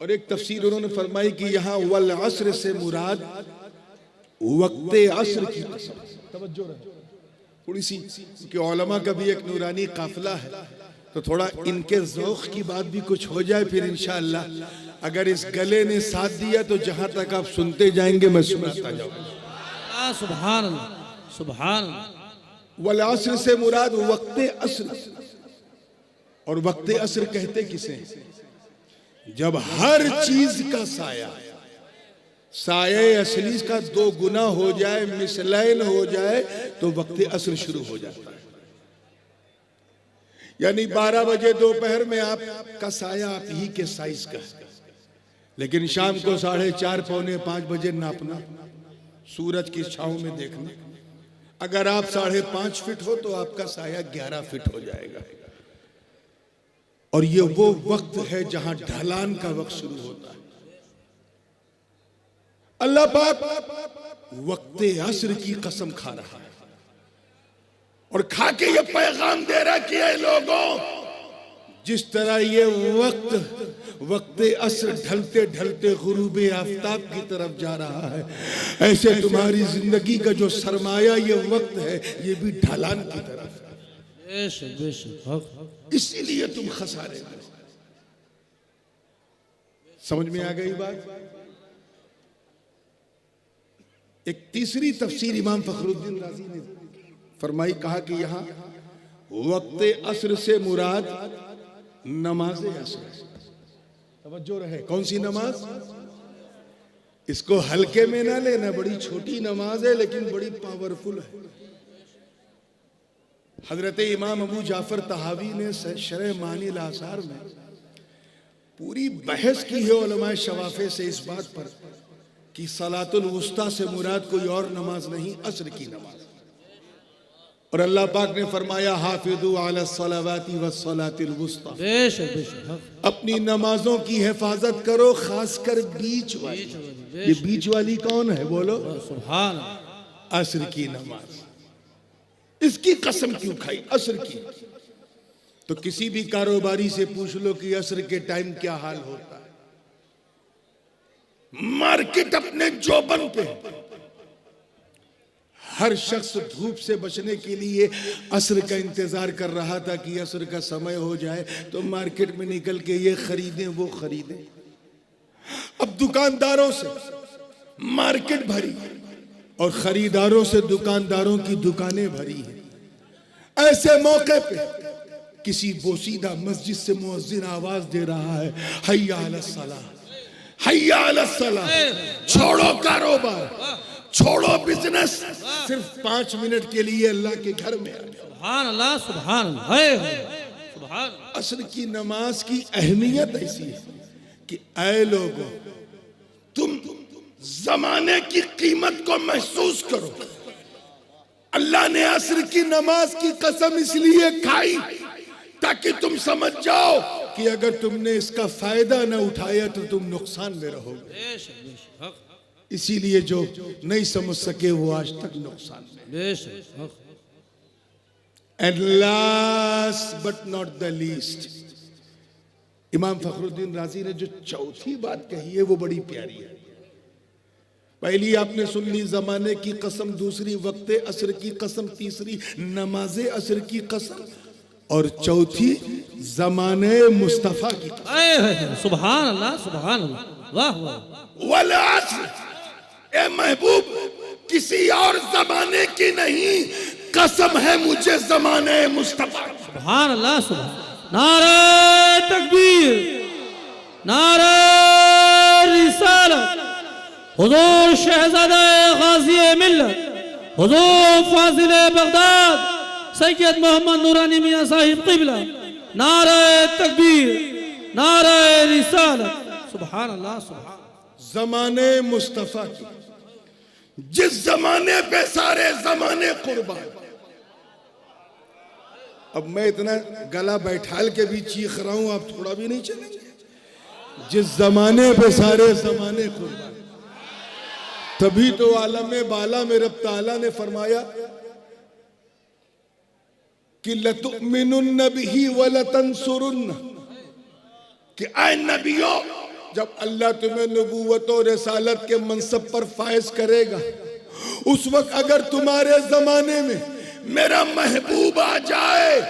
और एक तफसीर उन्होंने फरमाई कि यहाँ वल अस्र से मुराद वक्ते अस्र की कसम। तवज्जो रहे थोड़ी सी, क्योंकि उलमा का भी एक नूरानी काफिला है, तो थोड़ा इनके ज़ौक़ की बात भी कुछ हो जाए, फिर इंशाअल्लाह अगर इस गले ने साथ दिया तो जहां तक आप सुनते जाएंगे मैं सुनाता जाऊंगा। सुभान अल्लाह, सुभान अल्लाह। वल अस्र से मुराद वक्ते अस्र, और वक्ते अस्र कहते किसे? जब हर चीज का साया साये असली का 2 गुना हो जाए, मिसलैन हो जाए, तो वक्ते अस्र शुरू हो जाता है। यानी 12 बजे दोपहर में आपका साया आप ही के साइज का है, लेकिन शाम को 4:30 पौने 5 बजे नापना, सूरज की छांव में देखना, अगर आप 5.5 फीट हो तो आपका साया 11 फीट हो जाएगा। और ये वो वक्त है जहां ढलान का वक्त शुरू होता है। अल्लाह पाक वक्ते अस्र की कसम खा रहा है और खा के ये पैगाम दे रहा कि ऐ लोगों, जिस तरह ये वक्ते अस्र ढलते ढलते गुरूब आफताब की तरफ जा रहा है, ऐसे तुम्हारी जिंदगी का जो सरमाया ये वक्त है, ये भी ढलान की तरफ है। इसीलिए तुम खसारे में। समझ में आ गई बात? एक तीसरी तफसीर इमाम फखरुद्दीन राजी ने फरमाई, कहा कि यहां वक्ते अस्र से मुराद नमाज अस्र। तवज्जो रहे, कौन सी नमाज? इसको हल्के में ना लेना, बड़ी छोटी नमाज है लेकिन बड़ी पावरफुल है। हजरत इमाम अबू जाफर तहावी ने शरह मानिल आसार में पूरी बहस की है उलमाए शवाफे से इस बात पर कि सलातुल वुस्ता से मुराद कोई और नमाज नहीं, अस्र की नमाज। और अल्लाह पाक ने फरमाया हाफिजू अला सलावाति वस्सलातिल वुस्ता, अपनी नमाजों की हिफाजत करो, खासकर बीच वाली। ये बीच वाली कौन है बोलो? सुभान। अस्र की नमाज। इसकी कसम क्यों खाई अस्र की? तो किसी भी कारोबारी से पूछ लो कि अस्र के टाइम क्या हाल होता है। मार्केट अपने जोबन पे, हर शख्स धूप से बचने के लिए अस्र का इंतजार कर रहा था कि अस्र का समय हो जाए तो मार्केट में निकल के ये खरीदें वो खरीदें। अब दुकानदारों से मार्केट भरी और खरीदारों से दुकानदारों की दुकानें भरी हैं। ऐसे मौके पे किसी बोसीदा मस्जिद से मुअज्जिन आवाज दे रहा है, हय्या अलस सलाह, हय्या अलस सलाह। छोड़ो कारोबार, छोड़ो बिजनेस, सिर्फ 5 मिनट के लिए अल्लाह के घर में आ जाओ। सुभान अल्लाह, सुभान अल्लाह, सुभान। अस्र की नमाज की अहमियत ऐसी है कि ऐ लोगों, तुम जमाने की कीमत को महसूस करो। अल्लाह ने अस्र की नमाज की कसम इसलिए खाई ताकि तुम समझ जाओ कि अगर तुमने इसका फायदा न उठाया तो तुम नुकसान में रहोगे। इसीलिए जो नहीं समझ सके वो आज तक नुकसान में। And last but not the least, इमाम फखरुद्दीन राजी ने जो चौथी बात कही है वो बड़ी प्यारी है। पहली आपने सुन ली जमाने की कसम, दूसरी वक्ते अस्र की कसम, तीसरी नमाजे अस्र की कसम, और चौथी जमाने मुस्तफा की कसम। सुभान अल्लाह, सुभान अल्लाह, वाह वाह। वल अस्र, ए महबूब, किसी और जमाने की नहीं, कसम है मुझे जमाने मुस्तफा। सुभान अल्लाह, सुभान। नारे तकबीर, नारे रिसालत। हुजूर शहजादा गाज़ी मिल्लत, हुजूर फाजिल बगदाद सैयद मोहम्मद नूरानी मियां साहिब क़िबला, नारे तकबीर, नारे रिसालत। सुभान अल्लाह, सुभान। जमाने मुस्तफा की, जिस जमाने पे सारे जमाने कुर्बान। अब मैं इतना गला बैठाल के भी चीख रहा हूं, आप थोड़ा भी नहीं चलेंगे? जिस जमाने पे सारे जमाने कुर्बान। तभी तो आलम बाला में रब ताला ने फरमाया कि लतुमिनुन्न बिही व लतंसुरुन्न, कि ऐ नबियों, जब अल्लाह तुम्हें नबूवत और रिसालत के मनसब पर फायज करेगा, उस वक्त अगर तुम्हारे जमाने में मेरा महबूब आ जाए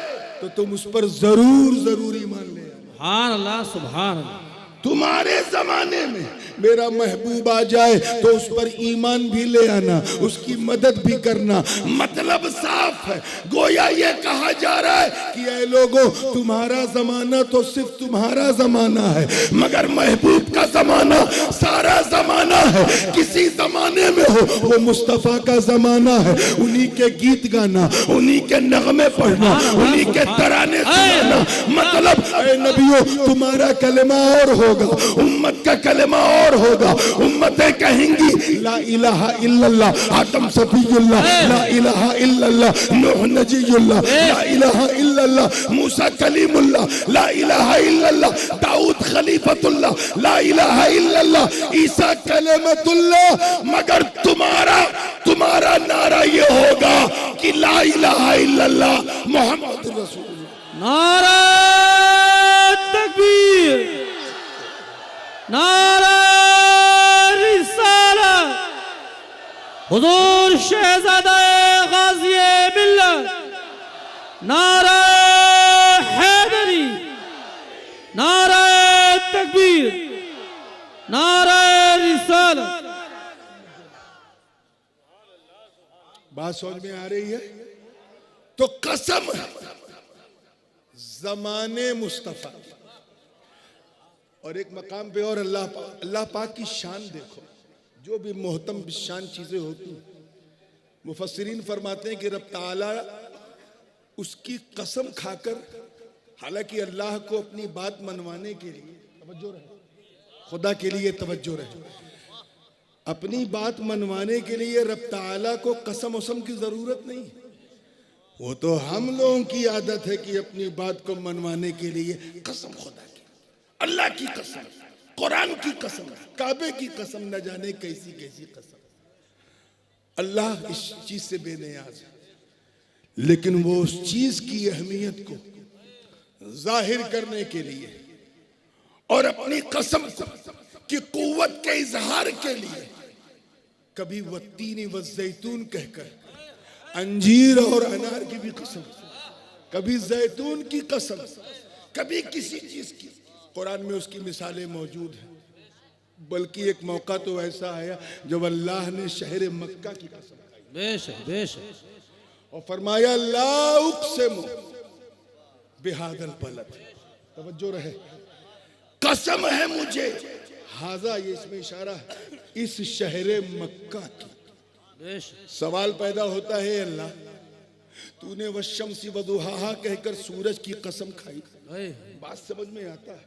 तो तुम उस पर जरूर ईमान ले। सुभान अल्लाह, सुभान अल्लाह। तुम्हारे जमाने में मेरा महबूब आ जाए तो उस पर ईमान भी ले आना, उसकी मदद भी करना। मतलब साफ है, गोया ये कहा जा रहा है कि ऐ लोगों, तुम्हारा जमाना तो सिर्फ तुम्हारा जमाना है, मगर महबूब का जमाना सारा जमाना है। किसी जमाने में हो वो मुस्तफा का जमाना है, उन्हीं के गीत गाना, उन्हीं के नगमे पढ़ना, उन्हीं के तराने सुनाना। मतलब ऐ नबियों, तुम्हारा कलमा और होगा, उम्मत का कलमा और होगा। उम्मतें कहेंगी ला इलाहा इल्लल्लाह आदम सफीउल्लाह, ला इलाहा इल्लल्लाह नूह नजीयुल्लाह, ला इलाहा इल्लल्लाह मूसा कलीमुल्लाह, ला इलाहा इल्लल्लाह दाऊद खलीफतुल्लाह, ला इलाहा इल्लल्लाह ईसा कलमतुल्लाह। मगर तुम्हारा नारा ये होगा कि ला इलाहा इल्लल्लाह मोहम्मद रसूलुल्लाह। नारा तकबीर, नारा रिसालत, हुजूर शहजादा गाज़िए मिल्लत, नारा हैदरी, नारा तकबीर, नारा रिसालत। बात समझ में आ रही है? तो कसम ज़माने मुस्तफ़ा। और एक मकाम पे और अल्लाह पाक की शान देखो, जो भी मोहतम शान चीजें होती हैं, मुफस्सिरीन फरमाते हैं कि रब ताला उसकी कसम खाकर, हालांकि अल्लाह को अपनी बात मनवाने के लिए तवज्जो रहे, खुदा के लिए तवज्जो रहे, अपनी बात मनवाने के लिए रब ताला को कसम उसम की जरूरत नहीं। वो तो हम लोगों की आदत है कि अपनी बात को मनवाने के लिए कसम खुदा की, अल्लाह की कसम, कुरान की कसम, काबे की कसम, न जाने कैसी कैसी कसम। अल्लाह इस चीज से बेनियाज है, लेकिन वो उस चीज की अहमियत को जाहिर करने के लिए और अपनी कसम की कुव्वत के इजहार के लिए कभी वत्तीनी व जैतून कहकर अंजीर और अनार की भी कसम, कभी जैतून की कसम, कभी किसी चीज की। कुरान में उसकी मिसालें मौजूद हैं। बल्कि एक मौका तो ऐसा आया जब अल्लाह ने शहर मक्का की कसम खाई, बेशक बेशक, और फरमाया ला उक़सिमु बिहादल बलद। तवज्जो रहे, कसम है मुझे, हाजा ये इसमें इशारा है इस शहर मक्का की। सवाल पैदा होता है, अल्लाह तूने वशम्सी वदुहाहा कहकर सूरज की कसम खाई, बात समझ में आता है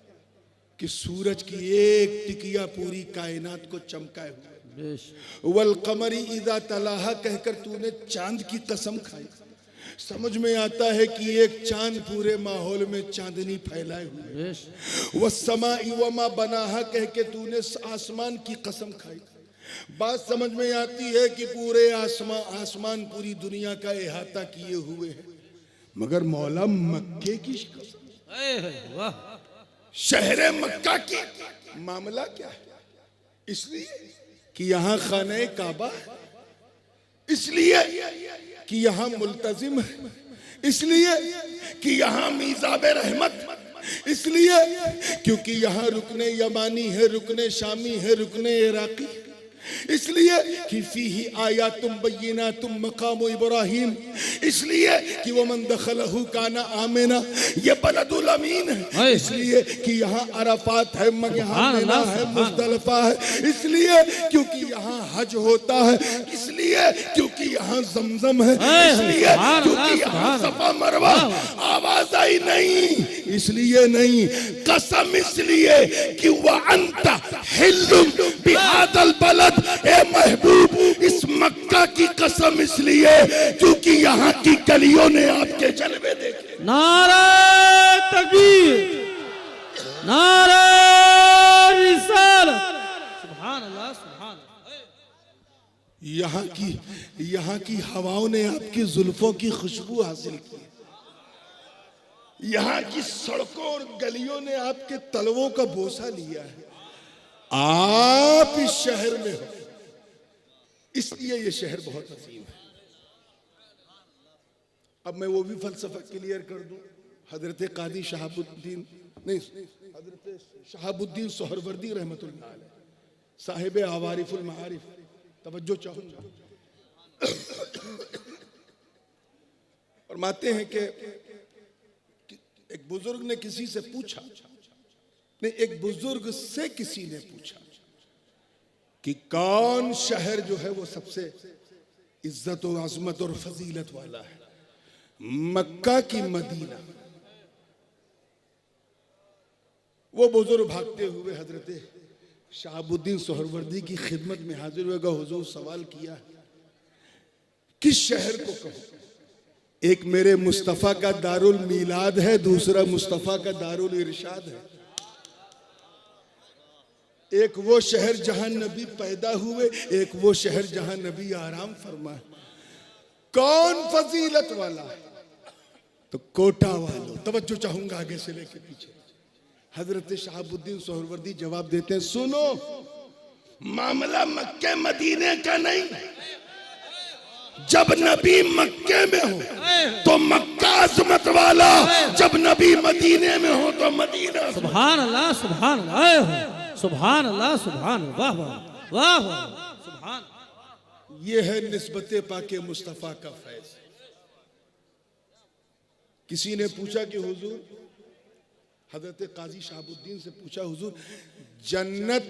कि सूरज की एक टिकिया पूरी कायनात को चमकाए हुए। वल कमरी इज़ा तलाहा कहकर तूने चांद की कसम खाई, समझ में आता है कि एक चांद पूरे माहौल में चांदनी फैलाए हुए। वस्समाई वमा बनाहा कह के तूने आसमान की कसम खाई, बात समझ में आती है कि पूरे आसमान पूरी दुनिया का इहाता किए हुए है। मगर मौला मक्के की कसम, वाह, शहर मक्का की मामला क्या है? इसलिए कि यहाँ खाने काबा है, इसलिए कि यहाँ मुल्तजिम है, इसलिए कि यहाँ मीज़ाबे रहमत, इसलिए क्योंकि यहाँ रुकने यमानी है, रुकने शामी है, रुकने इराकी, इसलिए कि फीही आयातुम बय्यिनातुम मकाम इब्राहीम, इसलिए कि वो मन दखलहु काना आमिना, ये बलदुल अमीन है, इसलिए कि यहाँ अरफात है, यहाँ मिना है, मुज़दलिफा है, इसलिए क्योंकि यहाँ हज होता है, इसलिए क्योंकि यहाँ जमजम है, इसलिए क्योंकि यहाँ सफा मरवा। आवाज आई नहीं, इसलिए नहीं, कसम इसलिए कि वह अंता हिल्लुम बिहादल बलद, ए महबूब इस मक्का की कसम इसलिए क्योंकि यहाँ की गलियों ने आपके जलवे देखे। नारा तकबीर, नारा रिसालत, सुभान अल्लाह, सुभान अल्लाह। यहाँ की हवाओं ने आपकी जुल्फों की खुशबू हासिल की, यहाँ की सड़कों और गलियों ने आपके तलवों का बोसा लिया है, आप इस शहर में हो, इसलिए ये शहर बहुत अजीम है। अब मैं वो भी फलसफा क्लियर कर दूं। हजरत कादी शहाबुद्दीन नहीं, हजरत शहाबुद्दीन सोहरवर्दी रहमतुल्लाह अलैह साहिब आवारिफुल मारिफ, तवज्जो चाहूंगा, फरमाते हैं कि एक बुजुर्ग ने किसी से पूछा, नहीं एक बुजुर्ग से किसी ने पूछा कि कौन शहर जो है वो सबसे इज्जत और अजमत और फजीलत वाला है, मक्का की मदीना। वो बुजुर्ग भागते हुए हजरत शहाबुद्दीन सोहरवर्दी की खिदमत में हाजिर हुएगा। हुजूर सवाल किया, किस शहर को कहो? एक मेरे मुस्तफ़ा का दारुल मीलाद है, दूसरा मुस्तफ़ा का दारुल इरशाद है। एक वो शहर जहां नबी पैदा हुए, एक वो शहर जहां नबी आराम फरमाए। कौन फजीलत वाला है? तो कोटा वालों। तवज्जो चाहूंगा आगे से लेके पीछे। हजरत शहाबुद्दीन सोहरवर्दी जवाब देते हैं, सुनो, मामला मक्के मदीने का नहीं। जब नबी मक्के में हो तो मक्का अजमत वाला, जब नबी मदीने में हो तो मदीना। सुभान अल्लाह, सुभान अल्लाह, सुभान अल्लाह, सुभान, वाह वाह वाह वाह, सुभान। ये है निस्बत पाके मुस्तफ़ा का फैज़। किसी ने पूछा कि हुजूर, हजरत काजी शहाबुद्दीन से पूछा, हुजूर जन्नत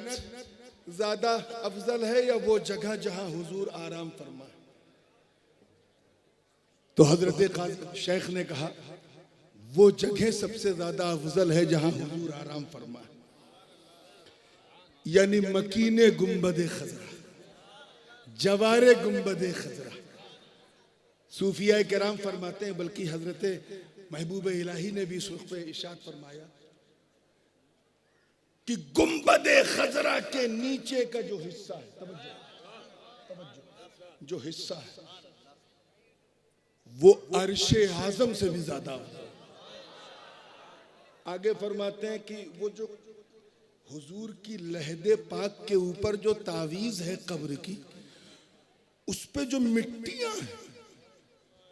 ज्यादा अफजल है या वो जगह जहां हुजूर आराम फरमाए? तो हजरत काजी शेख ने कहा, वो जगह सबसे ज्यादा अफजल है जहां हुजूर आराम फरमाए, यानी मकीने गुंबदे खजरा, जवारे गुंबदे खजरा। सूफिया किराम फरमाते हैं, बल्कि हजरत महबूब इलाही ने भी इस वक्त पे इरशाद फरमाया कि गुंबदे खजरा के नीचे का जो हिस्सा है, तवज्जो, जो हिस्सा है वो अर्शे आजम से भी ज्यादा। आगे फरमाते हैं कि वो जो हुजूर की लहदे पाक के ऊपर जो तावीज है कब्र की, उस पे जो मिट्टियां हैं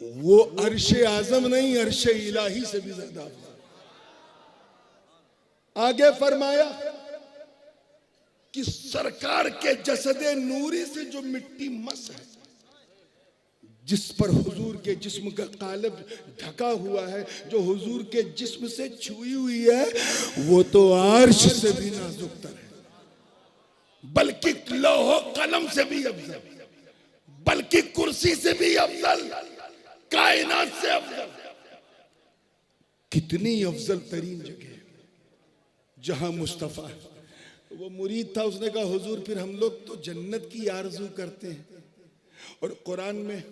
वो अर्शे आजम नहीं, अर्शे इलाही से भी ज्यादा। आगे फरमाया कि सरकार के जसदे नूरी से जो मिट्टी मस है, जिस पर हुजूर के जिस्म का कालब ढका हुआ है, जो हुजूर के जिस्म से छुई हुई है, वो तो अर्श से भी नाजुकतर है, बल्कि लौह कलम से भी अफजल, बल्कि कुर्सी से भी अफजल, कायनात से अफजल। कितनी अफजल तरीन जगह जहां मुस्तफा है। वो मुरीद था, उसने कहा, हुजूर फिर हम लोग तो जन्नत की आरजू करते हैं, और कुरान में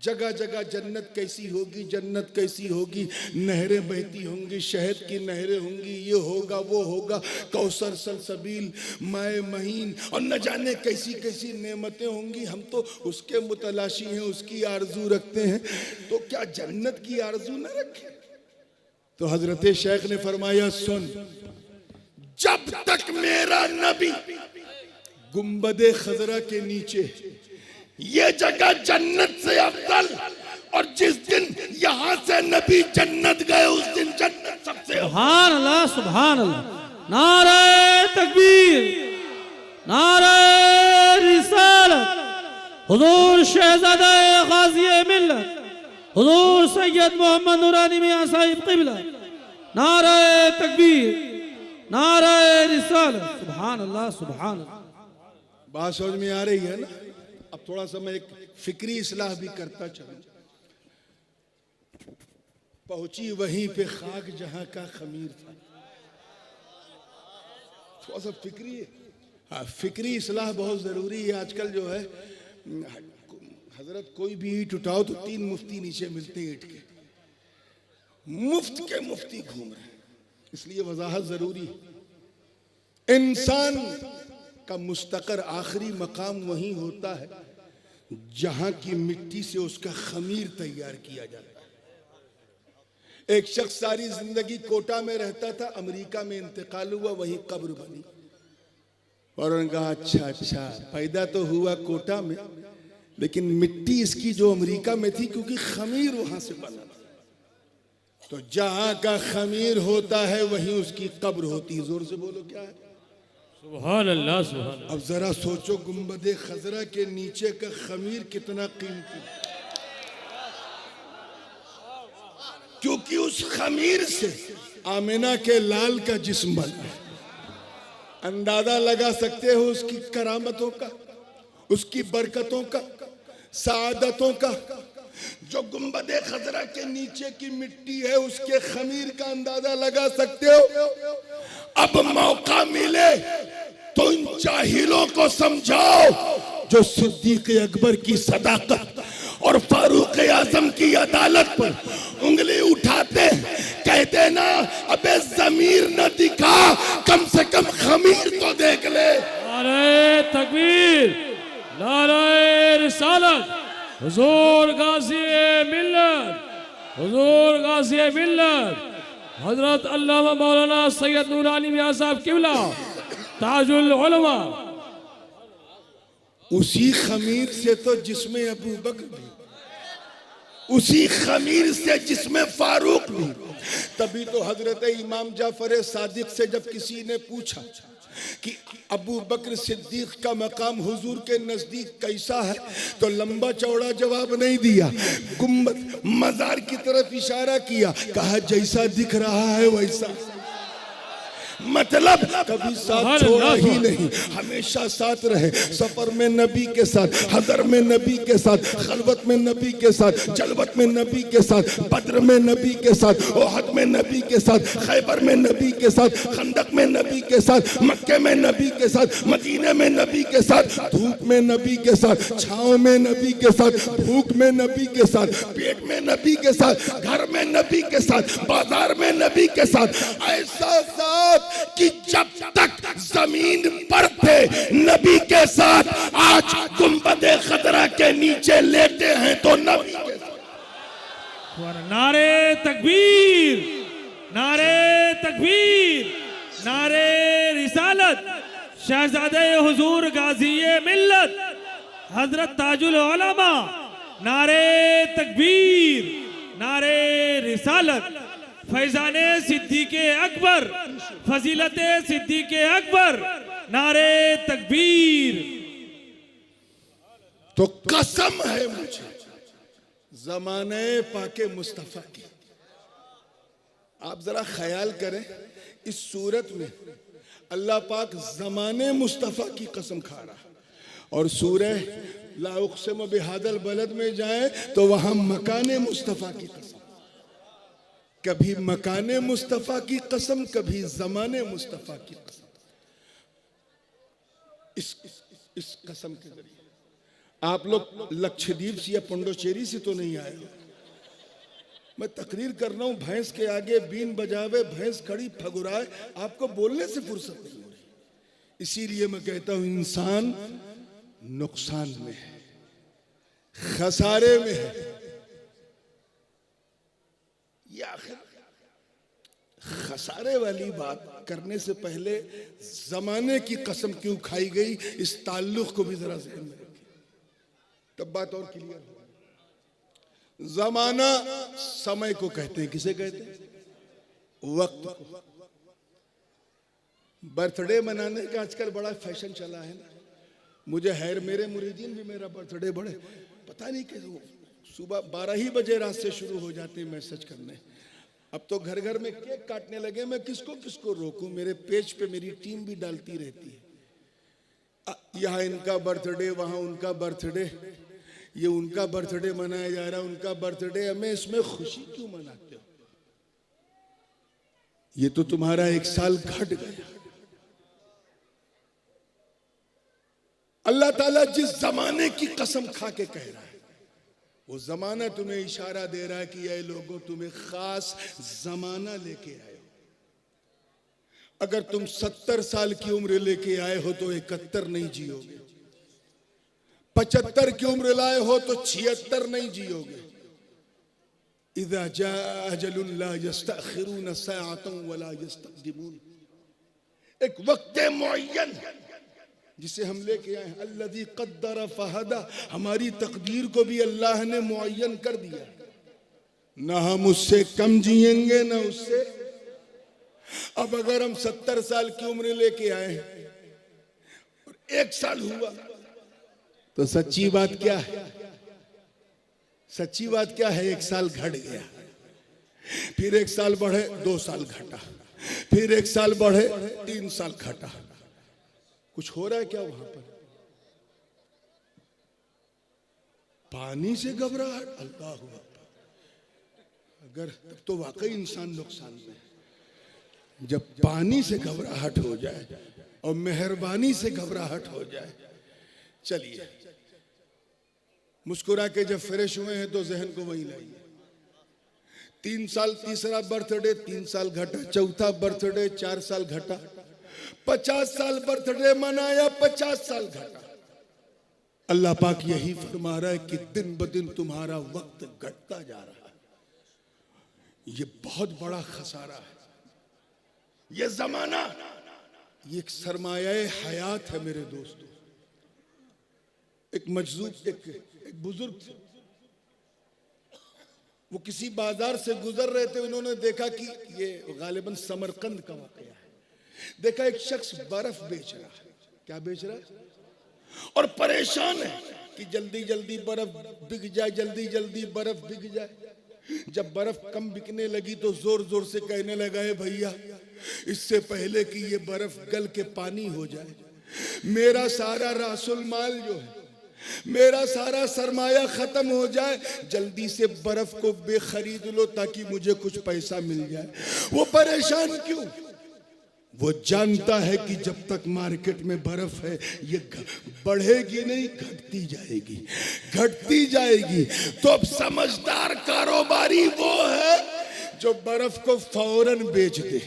जगह जगह जन्नत कैसी होगी, जन्नत कैसी होगी, नहरें बहती होंगी, शहद की नहरें होंगी, ये होगा वो होगा, कौसर सलसबील माए महीन, और न जाने कैसी कैसी नेमतें होंगी। हम तो उसके मुतलाशी हैं, उसकी आरजू रखते हैं, तो क्या जन्नत की आरजू न रखें? तो हजरत शेख ने फरमाया, सुन, जब तक मेरा नबी गुंबदे खजरा के नीचे, ये जगह जन्नत से अफजल, और जिस दिन यहां से नबी जन्नत गए उस दिन जन्नत सबसे। सुभान अल्लाह, सुभान अल्लाह। नारे तकबीर, नारे रिसालत। हुजूर शहजादा गाज़ी मिल्लत, हुजूर सैयद मोहम्मद नूरानी मियां साहिब क़िबला। नारे तकबीर, नारे रिसालत। सुभान अल्लाह, सुभान अल्लाह। बात समझ में आ रही है ना? अब थोड़ा सा मैं एक फिक्री इस्लाह भी करता चलूं। पहुंची वहीं पे खाक जहां का खमीर था। थोड़ा सा फिक्री, हाँ, फिक्री इस्लाह बहुत जरूरी है। आजकल जो है, हजरत कोई भी ईंट उठाओ तो 3 मुफ्ती नीचे मिलते हैं ईंट के, मुफ्त के मुफ्ती घूम रहे हैं, इसलिए वजाहत जरूरी है। इंसान का मुस्तकर आखिरी मकाम वहीं होता है जहां की मिट्टी से उसका खमीर तैयार किया जाता है। एक शख्स सारी जिंदगी कोटा में रहता था, अमेरिका में इंतकाल हुआ, वहीं कब्र बनी। और उन्होंने कहा अच्छा अच्छा, पैदा तो हुआ कोटा में, लेकिन मिट्टी इसकी जो अमेरिका में थी, क्योंकि खमीर वहां से बना, तो जहां का खमीर होता है वहीं उसकी कब्र होती है। जोर से बोलो क्या है? सुभान अल्लाह, सुभान। अब जरा सोचो, गुंबदे खजरा के नीचे का खमीर कितना कीमती, क्योंकि उस खमीर से आमिना के लाल का जिस्म बना। अंदाजा लगा सकते हो उसकी करामतों का, उसकी बरकतों का, सादतों का। जो गुंबदे खजरा के नीचे की मिट्टी है, उसके खमीर का अंदाजा लगा सकते हो। अब मौका मिले तो इन जाहिलों को समझाओ जो सिद्दीक अकबर की सदाकत और फारूक आजम की अदालत पर उंगली उठाते कहते ना, अबे जमीर न दिखा, कम से कम खमीर तो देख ले। नारे तकबीर, नारे रिसालत, हुजूर गाज़ी मिल्लत, हुजूर गाज़ी मिल्लत हजरत अल्लामा मौलाना सैयद नूरानी मियां साहब किबला ताजुल उलमा। उसी खमीर से तो जिसमें अबू बकर भी, उसी खमीर से जिसमें फारूक भी। तभी तो हजरत इमाम जाफर सादिक से जब किसी ने पूछा कि अबू बकर सिद्दीक का मकाम हुजूर के नजदीक कैसा है, तो लंबा चौड़ा जवाब नहीं दिया, गुम्बद मजार की तरफ इशारा किया, कहा जैसा दिख रहा है वैसा। मतलब कभी साथ छोड़ा ही नहीं, हमेशा साथ रहे। सफर में नबी के साथ, हदर में नबी के साथ, खलवत में नबी के साथ, जलवत में नबी के साथ, बद्र में नबी के साथ, ओहद में नबी के साथ, खैबर में नबी के साथ, खंदक में नबी के साथ, मक्के में नबी के साथ, मदीने में नबी के साथ, धूप में नबी के साथ, छांव में नबी के साथ, भूख में नबी के साथ, पेट में नबी के साथ, घर में नबी के साथ, बाजार में नबी के साथ। ऐसा साथ कि जब तक जमीन पर थे नबी के साथ, आज गुंबदे खतरा के नीचे लेटे हैं तो नबी के साथ। नारे तकबीर, नारे तकबीर, नारे रिसालत, शहजादे हुजूर गाज़ी मिल्लत हजरत ताजुल उलमा, नारे तकबीर, नारे रिसालत, फैजाने सिद्दीक़े अकबर, फजीलते सिद्दीक़े अकबर, नारे तकबीर। तो कसम है मुझे ज़माने पाके मुस्तफ़ा की। आप जरा ख्याल करें, इस सूरत में अल्लाह पाक ज़माने मुस्तफ़ा की कसम खा रहा, और सूरह ला उक़सिमु बिहादल बलद में जाए तो वहां मकाने मुस्तफ़ा की कसम। कभी मकाने मुस्तफ़ा की कसम, कभी ज़माने मुस्तफ़ा की कसम। इस कसम के जरिए आप लोग लक्षद्वीप से या पुंडुचेरी से तो नहीं आए हो। मैं तकरीर कर रहा हूं, भैंस के आगे बीन बजावे, भैंस खड़ी फगुराए, आपको बोलने से फुर्सत नहीं हो रही। इसीलिए मैं कहता हूं इंसान नुकसान में है, खसारे में है। ये आखिर खसारे वाली बात करने से पहले जमाने की कसम क्यों खाई गई, इस ताल्लुक को भी जरा ज़हन में रखें, तब बात और क्लियर हो। जमाना समय को कहते हैं, किसे कहते हैं? वक्त को। बर्थडे मनाने का आजकल बड़ा फैशन चला है ना। मुझे हैर, मेरे मुरीदीन भी मेरा बर्थडे बड़े, पता नहीं कैसे सुबह 12 ही बजे रात से शुरू हो जाते हैं मैसेज करने। अब तो घर घर में केक काटने लगे, मैं किसको किसको रोकूं? मेरे पेज पे मेरी टीम भी डालती रहती है, यहाँ इनका बर्थडे, वहां उनका बर्थडे, ये उनका बर्थडे मनाया जा रहा है, उनका बर्थडे। हमें इसमें खुशी क्यों मनाते हो? ये तो तुम्हारा 1 साल घट गया। अल्लाह ताला जिस जमाने की कसम खा के कह रहा है, वो जमाना तुम्हें इशारा दे रहा है कि ये लोगों, तुम्हें खास जमाना लेके आए हो। अगर तुम 70 साल की उम्र लेके आए हो तो 71 नहीं जियोगे, 75 की उम्र लाए हो तो 76 नहीं जियोगे। इज़ा जाअ अजलुन ला यस्तअखिरून साअतन वला यस्तक़दिमून। एक वक्त मुअय्यन जिसे हम लेके आए हैं। अल्लज़ी क़द्दर फ़हदा, हमारी तकदीर को भी अल्लाह ने मुअय्यन कर दिया, ना हम उससे कम जिएंगे ना उससे। अब अगर हम 70 साल की उम्र लेके आए हैं और 1 साल हुआ तो सच्ची बात क्या है? सच्ची बात क्या है? 1 साल घट गया, फिर 1 साल बढ़े 2 साल घटा, फिर 1 साल बढ़े 3 साल घटा। कुछ हो रहा है क्या वहां पर? पानी से घबराहट, अल्लाह हुआ, अगर तब तो वाकई इंसान नुकसान में है। जब पानी से घबराहट हो जाए और मेहरबानी से घबराहट हो जाए। चलिए, मुस्कुरा के जब फ्रेश हुए हैं तो जहन को वही लाइए। 3 साल, तीसरा बर्थडे 3 साल घटा, चौथा बर्थडे 4 साल घटा, 50 साल बर्थडे मनाया 50 साल घटा। अल्लाह पाक यही फरमा रहा है कि दिन ब दिन तुम्हारा वक्त घटता जा रहा है। ये बहुत बड़ा खसारा है। ये जमाना, ये एक सरमाया हयात है मेरे दोस्तों। एक मजदूर, एक बुजुर्ग थे, वो किसी बाजार से गुजर रहे थे। उन्होंने देखा कि ये गालिबन समरकंद का वाकया है। देखा एक शख्स बर्फ बेच रहा है। क्या बेच रहा है? और परेशान है कि जल्दी जल्दी बर्फ बिक जाए, जल्दी जल्दी बर्फ बिक जाए। जब बर्फ कम बिकने लगी तो जोर जोर से कहने लगा है, भैया इससे पहले कि ये बर्फ गल के पानी हो जाए, मेरा सारा रासुल माल जो है, मेरा सारा सरमाया खत्म हो जाए, जल्दी से बर्फ को बेखरीद लो ताकि मुझे कुछ पैसा मिल जाए। वो परेशान क्यों? वो जानता है कि जब तक मार्केट में बर्फ है ये बढ़ेगी नहीं, घटती जाएगी, घटती जाएगी। तो अब समझदार कारोबारी वो है जो बर्फ को फौरन बेच दे,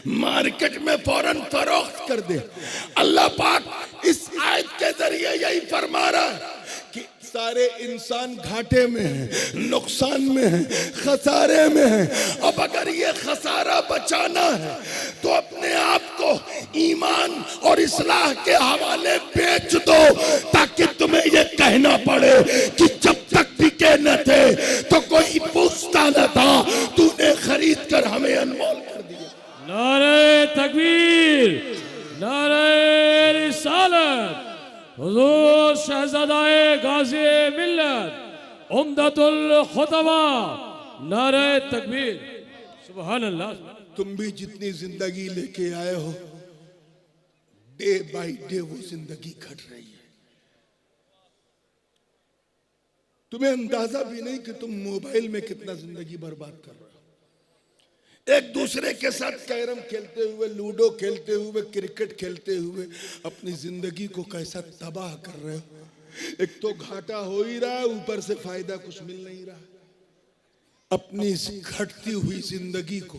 मार्केट में फौरन फरोख्त कर दे। अल्लाह पाक इस आयत के जरिए यही फरमा रहा है कि सारे इंसान घाटे में हैं, नुकसान में हैं, खसारे में हैं। अब अगर ये खसारा बचाना है तो अपने आप को ईमान और इस्लाह के हवाले बेच दो, ताकि तुम्हें ये कहना पड़े कि जब तक बिके न थे तो कोई पूछता न था, तूने खरीद कर हमें अनमोल कर दिया। नारे तकबीर, नारे रिसालत, हुजूर शहजादाए गाज़ी मिल्लत उम्दतुल खुतबा, नारे तकबीर, सुभान अल्लाह। तुम भी जितनी जिंदगी लेके आए हो, डे बाय डे वो जिंदगी घट रही है। तुम्हें अंदाजा भी नहीं कि तुम मोबाइल में कितना जिंदगी बर्बाद कर रहे हो। एक दूसरे के साथ कैरम खेलते हुए, लूडो खेलते हुए, क्रिकेट खेलते हुए अपनी जिंदगी को कैसा तबाह कर रहे हो। एक तो घाटा हो ही रहा है, ऊपर से फायदा कुछ मिल नहीं रहा। अपनी इस घटती हुई जिंदगी को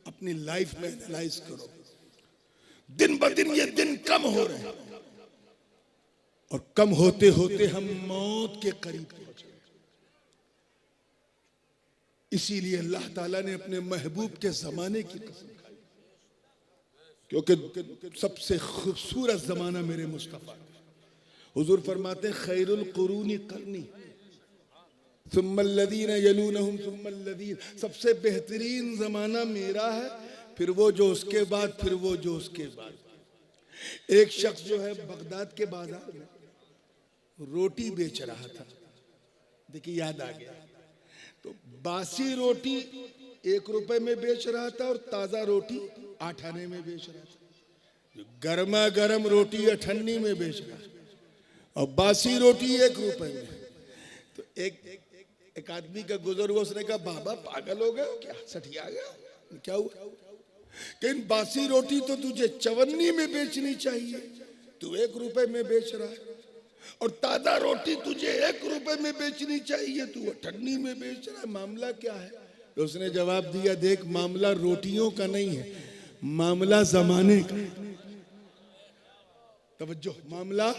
अपनी लाइफ में एनालाइज करो। दिन ब दिन ये दिन कम हो रहे हैं और कम होते होते हम मौत के करीब पहुंचे। इसीलिए अल्लाह ताला ने अपने महबूब के जमाने की कसम खाई, क्योंकि सबसे खूबसूरत जमाना मेरे मुस्तफा। हुजूर फरमाते खैरुल कुरूनी करनी सुम्मल्लदीन यलूनहुम सुम्मल्लदीन, सबसे बेहतरीन जमाना मेरा है, फिर वो जो उसके बाद, फिर वो जो उसके बाद। एक शख्स जो है बगदाद के बाजार में रोटी बेच रहा था। देखिए याद आ गया, तो बासी रोटी 1 रुपए में बेच रहा था और ताजा रोटी 8 आने में बेच रहा था। गर्मा गर्म रोटी 98 में बेच रहा था और बासी रोटी 1 रुपए में। तो एक आदमी का गुजर हुआ, उसने कहा बाबा पागल हो गए क्या, सठिया गया क्या हुआ? कहीं बासी रोटी तो तुझे 54 में बेचनी चाहिए, तू 1 रुपए में बेच रहा है, और ताजा रोटी तुझे 1 रुपए में बेचनी चाहिए, तू 98 में बेच रहा है, मामला क्या है? तो उसने जवाब दिया, देख मामला रोटियों का नहीं है, मामला जमाने का। तवज्जो, मामला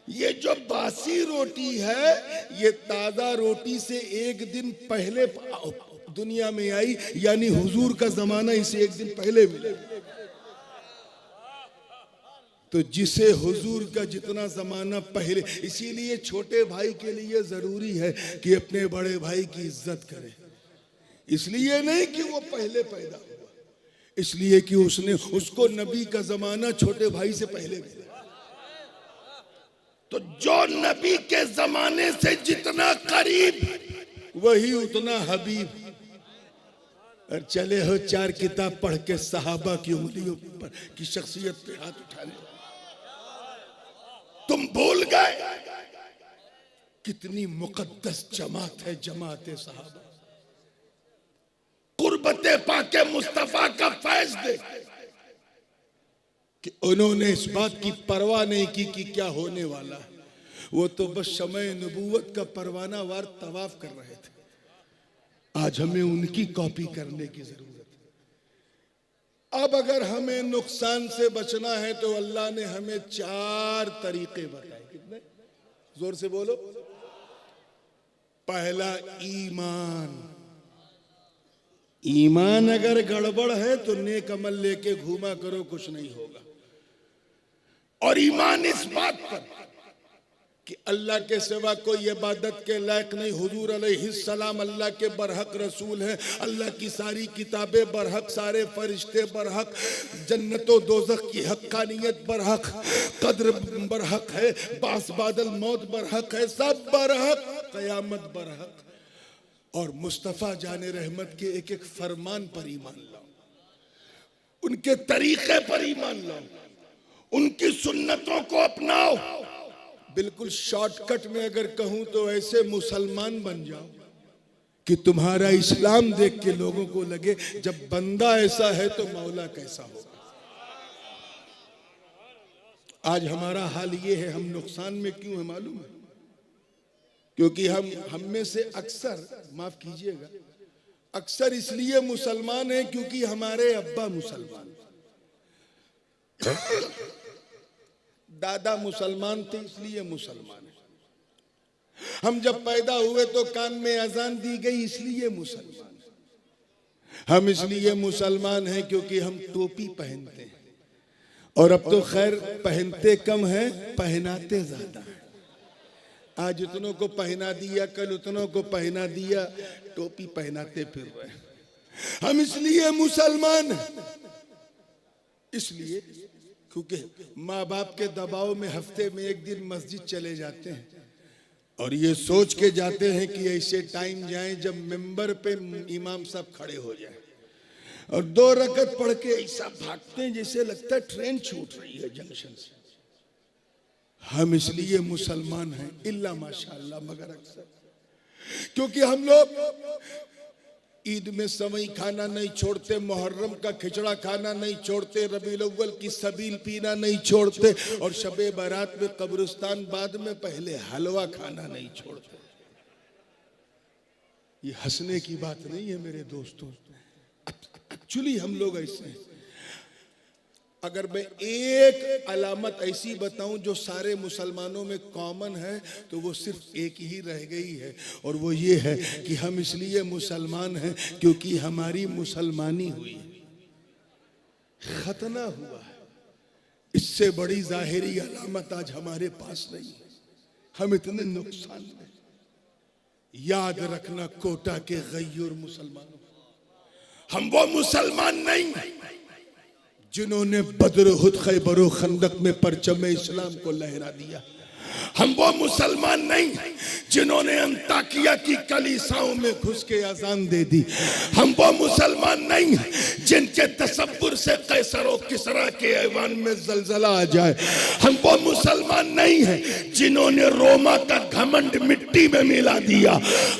ये जो बासी रोटी है ये ताजा रोटी से 1 दिन पहले दुनिया में आई, यानी हुजूर का जमाना इसे 1 दिन पहले मिला। तो जिसे हुजूर का जितना जमाना पहले, इसीलिए छोटे भाई के लिए जरूरी है कि अपने बड़े भाई की इज्जत करे। इसलिए नहीं कि वो पहले पैदा हुआ, इसलिए कि उसको नबी का जमाना छोटे भाई से पहले मिला। तो जो नबी के जमाने से जितना करीब वही उतना हबीब। और चले हो 4 किताब पढ़ के सहाबा की उंगलियों पर की शख्सियत पे हाथ उठाने, तुम भूल गए कितनी मुकद्दस जमात है जमात सहाबा। कुर्बते पाके मुस्तफा का फैज दे कि उन्होंने इस बात की परवाह नहीं की कि क्या होने वाला है। वो तो बस समय नबूवत का परवाना वार तवाफ कर रहे थे। आज हमें उनकी कॉपी करने की जरूरत है। अब अगर हमें नुकसान से बचना है तो अल्लाह ने हमें 4 तरीके बताए। कितने? जोर से बोलो। पहला, ईमान। ईमान अगर गड़बड़ है तो नेक अमल लेके घूमा करो, कुछ नहीं होगा। और ईमान इस बात पर कि अल्लाह के सिवा कोई इबादत के लायक नहीं, हुजूर अलैहिस्सलाम अल्लाह के बरहक रसूल हैं, अल्लाह की सारी किताबें बरहक, सारे फरिश्ते बरहक, जन्नतो दोज़ख की हक्कानियत बरहक, कद्र बरहक है, बास बादल मौत बरहक है, सब बरहक, क़यामत बरहक। और मुस्तफ़ा जाने रहमत के एक एक फरमान पर ईमान लाओ, उनके तरीके पर ईमान लाओ, उनकी सुन्नतों को अपनाओ। बिल्कुल शॉर्टकट में अगर कहूं तो ऐसे मुसलमान बन जाओ कि तुम्हारा इस्लाम देख के लोगों को लगे जब बंदा ऐसा है तो मौला कैसा होगा। आज हमारा हाल ये है, हम नुकसान में क्यों है मालूम है? क्योंकि हम में से अक्सर, माफ कीजिएगा, अक्सर इसलिए मुसलमान हैं क्योंकि हमारे अब्बा मुसलमान, दादा मुसलमान थे इसलिए मुसलमान है। हम जब पैदा हुए तो कान में अजान दी गई इसलिए मुसलमान। हम इसलिए मुसलमान हैं क्योंकि हम टोपी पहनते हैं, और अब तो खैर पहनते कम है, पहनाते ज्यादा है। आज उतनों को पहना दिया, कल उतनों को पहना दिया, टोपी पहनाते फिर रहे। हम इसलिए मुसलमान हैं, इसलिए क्योंकि माँ बाप के दबाव में हफ्ते में एक दिन मस्जिद चले जाते हैं और ये सोच के जाते हैं कि ऐसे टाइम जाएं जब मिंबर पे इमाम साहब खड़े हो जाएं, और 2 रकत पढ़ के ऐसा भागते हैं जैसे लगता है ट्रेन छूट रही है जंक्शन से। हम इसलिए मुसलमान हैं, इल्ला माशाअल्लाह, मगर अक्सर क्योंकि हम लोग ईद में सवई खाना नहीं छोड़ते, मुहर्रम का खिचड़ा खाना नहीं छोड़ते, रबीउल अव्वल की सबील पीना नहीं छोड़ते, और शबे बारात में कब्रिस्तान बाद में पहले हलवा खाना नहीं छोड़ते। ये हंसने की बात नहीं है मेरे दोस्तों, एक्चुअली हम लोग ऐसे हैं। अगर मैं एक अलामत ऐसी बताऊं जो सारे मुसलमानों में कॉमन है तो वो सिर्फ एक ही रह गई है, और वो ये है कि हम इसलिए मुसलमान हैं क्योंकि हमारी मुसलमानी हुई, खतना हुआ है। इससे बड़ी जाहिरी अलामत आज हमारे पास नहीं है। हम इतने नुकसान में, याद रखना कोटा के गय्यूर मुसलमानों, हम वो मुसलमान नहीं जिन्होंने बद्र, उहद, खैबर और खंदक में परचम इस्लाम को लहरा दिया। हम वो मुसलमान नहीं जिन्होंने अंताकिया की कलीसाओं में घुस के अजान दे दी। हम वो मुसलमान नहीं जिनके तसव्वुर से कैसर और किसरा के ऐवान में जलजला आ जाए। हम वो मुसलमान नहीं हैं जिन्होंने रोमा का घमंड मिट्टी में मिला दिया।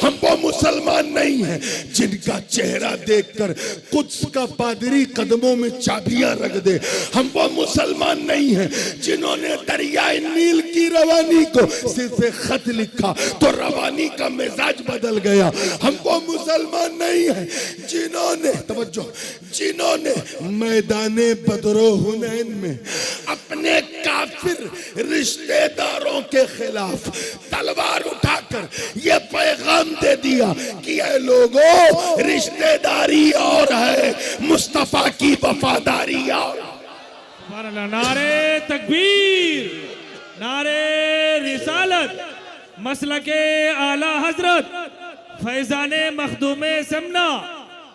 हम वो मुसलमान नहीं हैं जिनका चेहरा देखकर कुद्स का पादरी कदमों में चाबियां रख दे। हम वो मुसलमान नहीं हैं जिन्होंने दरियाए नील की रवानी को सिर्फ खत लिखा तो रवानी का मिजाज बदल गया। हम वो मुसलमान नहीं हैं जिन्होंने, तवज्जो, जिन्होंने मैदाने बदरो हुनैन में अपने काफिर रिश्तेदारों के खिलाफ तलवार उठाकर ये पैगाम दे दिया कि ऐ लोगों, रिश्तेदारी और है, मुस्तफा की वफादारी और। सुभान अल्लाह। नारे तकबीर, नारे रिसालत, मसलके आला हजरत फैजाने मखदूमे समना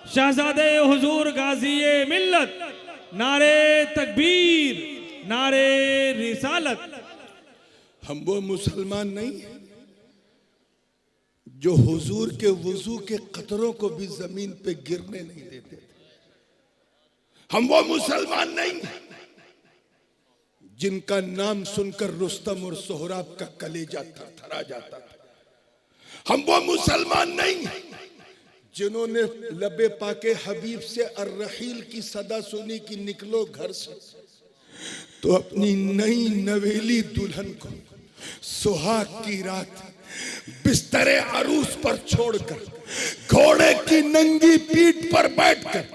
शहजादे हुजूर गाजिए मिल्लत। नारे तकबीर, नारे रिसालत। हम वो मुसलमान नहीं जो हुजूर के वजू के कतरों को भी जमीन पे गिरने नहीं देते। हम वो मुसलमान नहीं जिनका नाम सुनकर रुस्तम और सोहराब का कलेजा थरथरा जाता था। हम वो मुसलमान नहीं जिन्होंने लबे पाके हबीब से अर्रहील की सदा सुनी कि निकलो घर से, तो अपनी नई नवेली दुल्हन को सुहाग की रात बिस्तरे अरूस पर छोड़कर घोड़े की नंगी पीठ पर बैठकर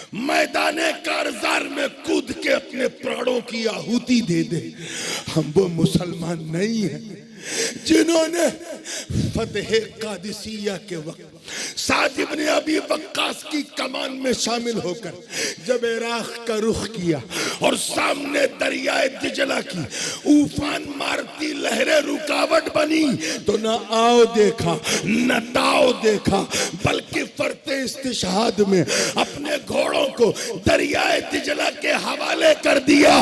मैदाने कारजार में कूद के अपने प्राणों की आहुति दे दे। हम वो मुसलमान नहीं हैं जिन्होंने फतेह कादिसिया के वक्त साद इब्ने अबी वक्कास की कमान में शामिल होकर जब इराक का रुख किया और सामने दरियाए दिजला की उफान मारती लहरें रुकावट बनी, तो न आओ देखा न दाव देखा, बल्कि फरते इस्तिशहाद में अपने घोड़ों को दरियाए दिजला के हवाले कर दिया।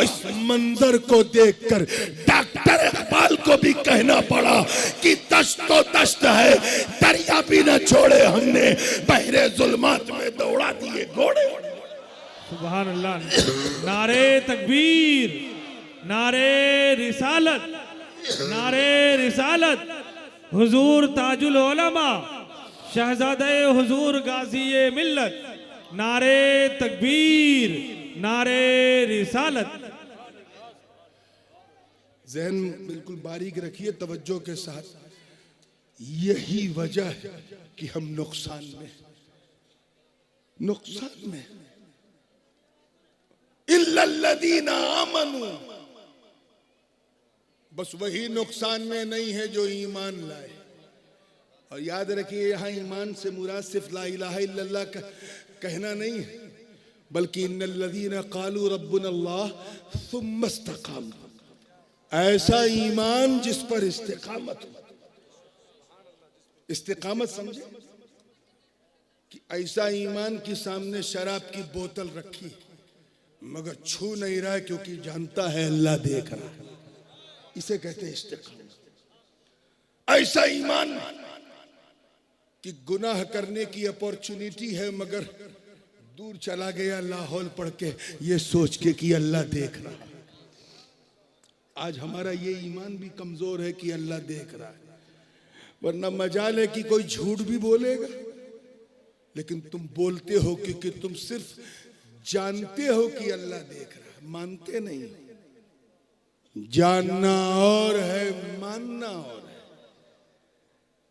इस मंजर को देखकर डॉक्टर इकबाल को भी कहना पड़ा कि दश्त तो दश्त है, दरिया भी न छोड़े हमने, बहरे जुल्मात में दौड़ा दिए घोड़े। सुभान अल्लाह। नारे तकबीर, नारे रिसालत, नारे रिसालत। हुजूर ताजुल उलमा शहजादे हुजूर गाजिए मिल्लत। नारे तकबीर, नारे रिसालत। ज़हन बिल्कुल बारीक रखिए तवज्जो के साथ। यही वजह है कि हम नुकसान में इल्लल्लज़ीना आमनू, बस वही नुकसान में नहीं है जो ईमान लाए। और याद रखिए यहाँ ईमान से मुराद सिर्फ ला इलाहा इल्लल्लाह का कहना नहीं है, बल्कि इन्नल्लज़ीना क़ालू रब्बुनल्लाह सुम्मा इस्तक़ामू, ऐसा ईमान जिस पर इस्तिकामत हो। इस्तिकामत समझे कि ऐसा ईमान कि सामने शराब की बोतल रखी मगर छू नहीं रहा है क्योंकि जानता है अल्लाह देख रहा है, इसे कहते हैं इस्तिकामत। ऐसा ईमान कि गुनाह करने की अपॉर्चुनिटी है मगर दूर चला गया लाहौल पढ़ के ये सोच के कि अल्लाह देख रहा है। आज हमारा ये ईमान भी कमजोर है कि अल्लाह देख रहा है, वरना मजाल है कि कोई झूठ भी बोलेगा लेकिन तुम बोलते हो क्योंकि तुम सिर्फ जानते हो कि अल्लाह देख रहा है, मानते नहीं। जानना और है, मानना और है।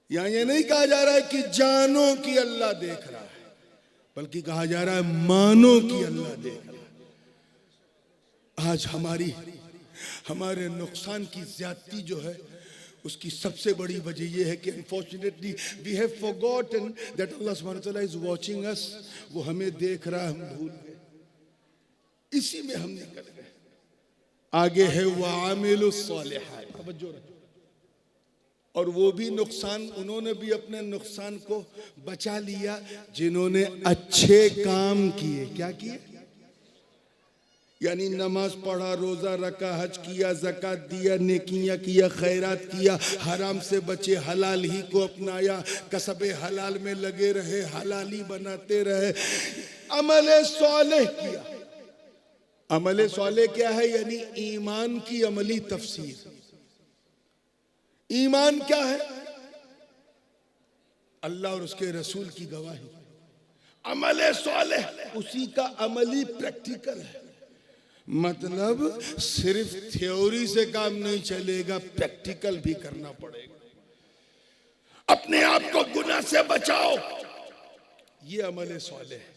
यहां ये नहीं कहा जा रहा है कि जानो कि अल्लाह देख रहा है, बल्कि कहा जा रहा है मानो कि अल्लाह देख रहा है। आज हमारे नुकसान की ज्यादती जो है उसकी सबसे बड़ी वजह यह है कि unfortunately we have forgotten that अल्लाह सुब्हानहू व तआला इज वाचिंग अस। वो हमें देख रहा है, हम भूल गए, इसी में हम निकल गए। आगे है वामिलुस सालिहात, तवज्जो रखो। और वो भी नुकसान, उन्होंने भी अपने नुकसान को बचा लिया जिन्होंने अच्छे काम किए। क्या किए? यानी नमाज पढ़ा, रोजा रखा, हज किया, ज़कात दिया, नेकियां किया, खैरात किया, हराम से बचे, हलाल ही को अपनाया, कसबे हलाल में लगे रहे, हलाली बनाते रहे, अमले सालेह किया। अमले सालेह क्या है? यानी ईमान की अमली तफसीर। ईमान क्या है? अल्लाह और उसके रसूल की गवाही। अमले सालेह उसी का अमली प्रैक्टिकल है। मतलब सिर्फ थ्योरी से काम नहीं चलेगा, प्रैक्टिकल भी करना पड़ेगा। अपने आप को गुनाह से बचाओ, ये अमल सालेह है।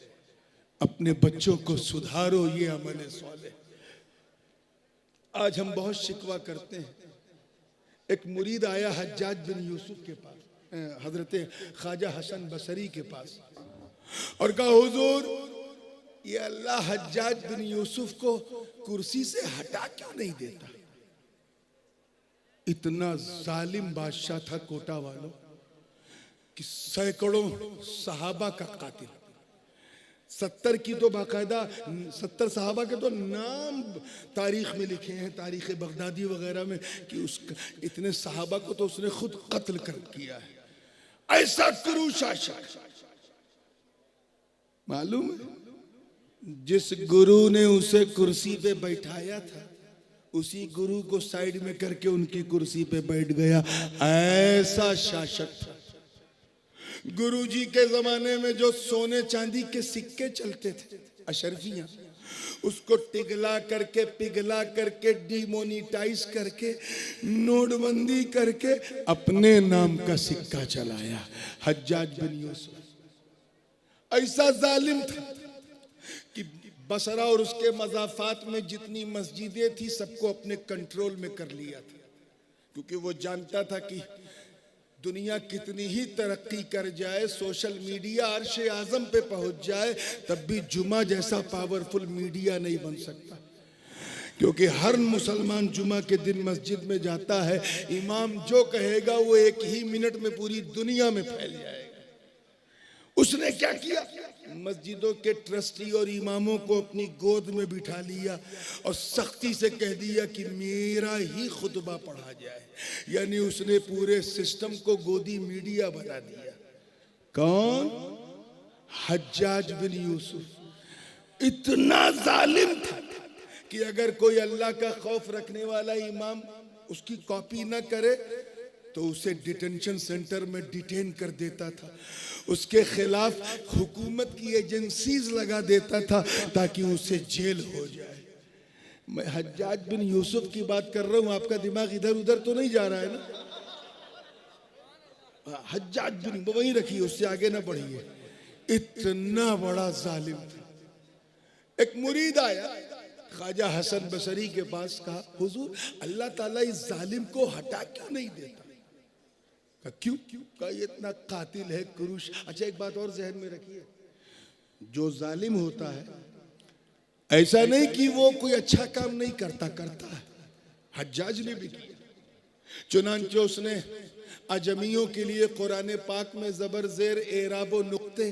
अपने बच्चों को सुधारो, ये अमल सालेह। आज हम बहुत शिकवा करते हैं। एक मुरीद आया हज्जाज बिन यूसुफ के पास, हजरत ख्वाजा हसन बसरी के पास, और कहा हुजूर ये अल्लाह हज्जाज बिन यूसुफ को कुर्सी से हटा क्यों नहीं देता? इतना जालिम बादशाह था कोटा वालों कि सैकड़ों सहाबा का कातिल, 70 की तो बाकायदा 70 सहाबा के तो नाम तारीख में लिखे हैं, तारीख बगदादी वगैरह में, कि उसका इतने सहाबा को तो उसने खुद कत्ल कर किया है। ऐसा क्रूर शासक। मालूम है जिस गुरु ने उसे कुर्सी पे बैठाया था उसी गुरु को साइड में करके उनकी कुर्सी पे बैठ गया। ऐसा शासक था। गुरुजी के जमाने में जो सोने चांदी के सिक्के चलते थे, अशरफियां, उसको पिघला करके डिमोनिटाइज करके नोटबंदी करके अपने नाम का सिक्का चलाया हज्जाज बिन यूसुफ। ऐसा जालिम था कि बसरा और उसके मज़ाफ़ात में जितनी मस्जिदें थी सबको अपने कंट्रोल में कर लिया था, क्योंकि वो जानता था कि दुनिया कितनी ही तरक्की कर जाए, सोशल मीडिया अर्श आज़म पे पहुंच जाए, तब भी जुमा जैसा पावरफुल मीडिया नहीं बन सकता। क्योंकि हर मुसलमान जुमा के दिन मस्जिद में जाता है, इमाम जो कहेगा वो 1 ही मिनट में पूरी दुनिया में फैल जाएगा। उसने क्या किया? मस्जिदों के ट्रस्टी और इमामों को अपनी गोद में बिठा लिया और सख्ती से कह दिया कि मेरा ही खुतबा पढ़ा जाए। यानी उसने पूरे सिस्टम को गोदी मीडिया बना दिया। कौन? हज्जाज बिन यूसुफ। इतना जालिम था कि अगर कोई अल्लाह का खौफ रखने वाला इमाम उसकी कॉपी ना करे तो उसे डिटेंशन सेंटर में डिटेन कर देता था, उसके खिलाफ हुकूमत की एजेंसीज लगा देता था ताकि उसे जेल हो जाए। मैं हज्जाज बिन यूसुफ की बात कर रहा हूं, आपका दिमाग इधर उधर तो नहीं जा रहा है ना? हज्जाज बिन, वहीं रखिए, उससे आगे ना बढ़िए। इतना बड़ा जालिम था। एक मुरीद आया ख्वाजा हसन बसरी के पास, कहा हुजूर अल्लाह ताला इस जालिम को हटा क्यों नहीं देता? क्यों? का ये इतना कातिल है, क्रूश। अच्छा एक बात और जहन में रखिए, जो जालिम होता है ऐसा नहीं कि वो कोई अच्छा काम नहीं करता, करता है। हज्जाज ने भी किया। चुनांचे उसने अजमियों के लिए कुरान पाक में जबर जेर एराबो नुक्ते,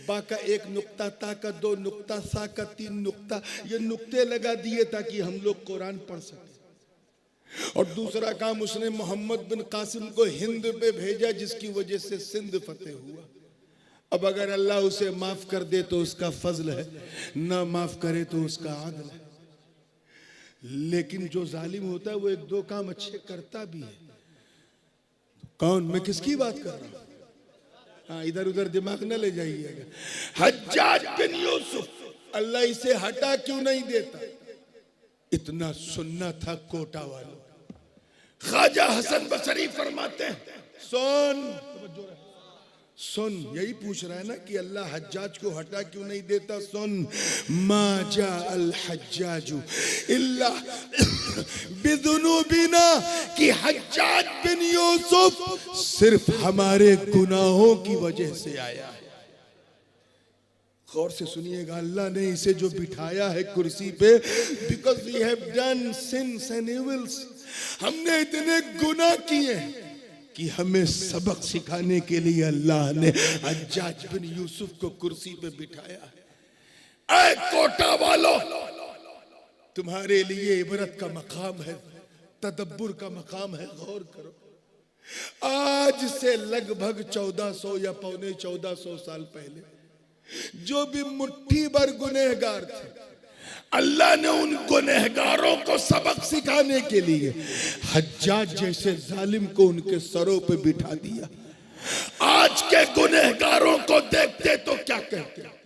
बा का 1 नुक्ता, ता का 2 नुक्ता, सा का 3 नुक्ता, ये नुक्ते लगा दिए ताकि हम लोग कुरान पढ़ सकें। और दूसरा काम उसने मोहम्मद बिन कासिम को हिंद पे भेजा, जिसकी वजह से सिंध फतेह हुआ। अब अगर अल्लाह उसे माफ कर दे तो उसका फजल है, ना माफ करे तो उसका आदल है। लेकिन जो जालिम होता है वो 1-2 काम अच्छे करता भी है। कौन? मैं किसकी बात कर रहा हूं? हाँ, इधर उधर दिमाग न ले जाइएगा। हज्जाज बिन यूसुफ, अल्लाह इसे हटा क्यों नहीं देता? इतना सुनना था कोटा वालों। ख्वाजा हसन बसरी फरमाते हैं, सुन, यही पूछ रहा है ना कि अल्लाह हज्जाज को हटा क्यों नहीं देता? सुन, मा जा अल हज्जाजु इल्ला बिदुनुबिना, कि हज्जाज बिन यूसुफ सिर्फ हमारे गुनाहों की वजह से आया है। गौर से सुनिएगा, अल्लाह ने इसे जो बिठाया है कुर्सी पे, because we have done sins and evils, हमने इतने गुनाह किए कि हमें सबक सिखाने के लिए अल्लाह ने हज्जाज बिन यूसुफ को कुर्सी पे बिठाया है। ऐ कोटा वालों, तुम्हारे लिए इबरत का मकाम है, तदब्बुर का मकाम है, गौर करो। आज से लगभग 1400 या पौने 1400 साल पहले जो भी मुट्ठी भर गुनहगार थे, अल्लाह ने उन गुनहगारों को सबक सिखाने के लिए हज्जाज जैसे जालिम को उनके सरों पे बिठा दिया। आज के गुनहगारों को देखते तो क्या कहते?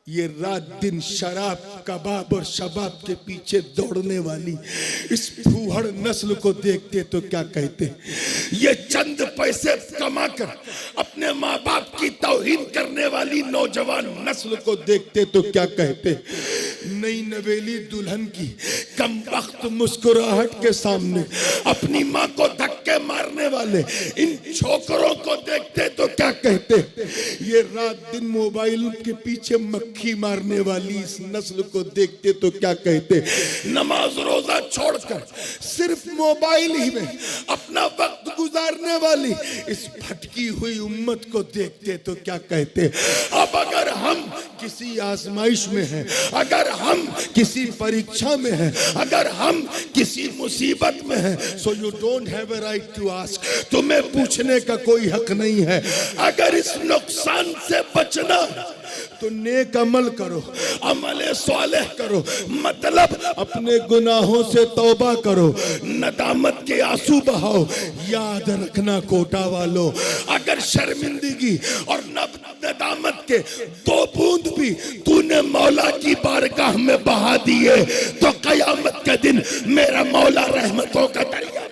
ये रात दिन शराब, कबाब और शबाब के पीछे दौड़ने वाली इस फूहड़ नस्ल को देखते तो क्या कहते? ये चंद पैसे कमाकर अपने माँ बाप की तौहीन करने वाली नौजवान नस्ल को देखते तो क्या कहते? नई नवेली दुल्हन की कम वक्त मुस्कुराहट के सामने अपनी माँ को धक्के मारने मारने वाले इन छोकरों को देखते तो क्या कहते, ये रात दिन मोबाइल के पीछे मक्खी मारने वाली इस नस्ल को देखते तो क्या कहते, नमाज रोजा छोड़कर सिर्फ मोबाइल ही में अपना वक्त गुजारने वाली इस भटकी हुई उम्मत को देखते तो क्या कहते। अब अगर हम किसी आजमाइश में हैं, अगर हम किसी परीक्षा में हैं, अगर हम किसी मुसीबत में हैं, so you don't have a right to ask, तुम्हें पूछने का कोई हक नहीं है। अगर इस नुकसान से बचना तो नेक अमल करो, अमल स्वालेह करो, मतलब अपने गुनाहों से तौबा करो, नदामत के आंसू बहाओ। याद रखना कोटा वालों, अगर शर्मिंदगी और नदामत के 2 बूंद भी तूने मौला की बारगाह में बहा दिए तो कयामत के दिन मेरा मौला रहमतों का दरिया।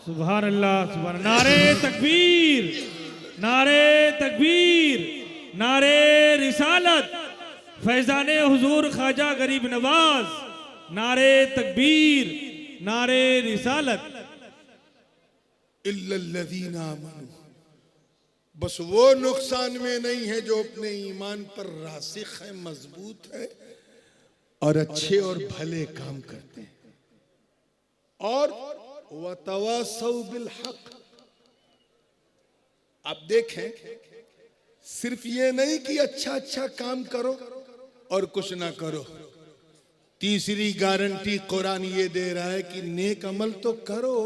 सुभान अल्लाह, सुभान। नारे तकबीर, नारे तकबीर, नारे रिसालत, फैजाने हुजूर ख्वाजा गरीब नवाज, नारे तकबीर, नारे रिसालत। इल्लल्लज़ीना आमनू, बस वो नुकसान में नहीं है जो अपने ईमान पर रासिख है, मजबूत है और अच्छे और भले काम करते हैं, और वतवासौ बिल हक। आप देखें, सिर्फ ये नहीं कि अच्छा अच्छा काम करो और कुछ ना करो, तीसरी गारंटी कुरान ये दे रहा है कि नेक अमल तो करो,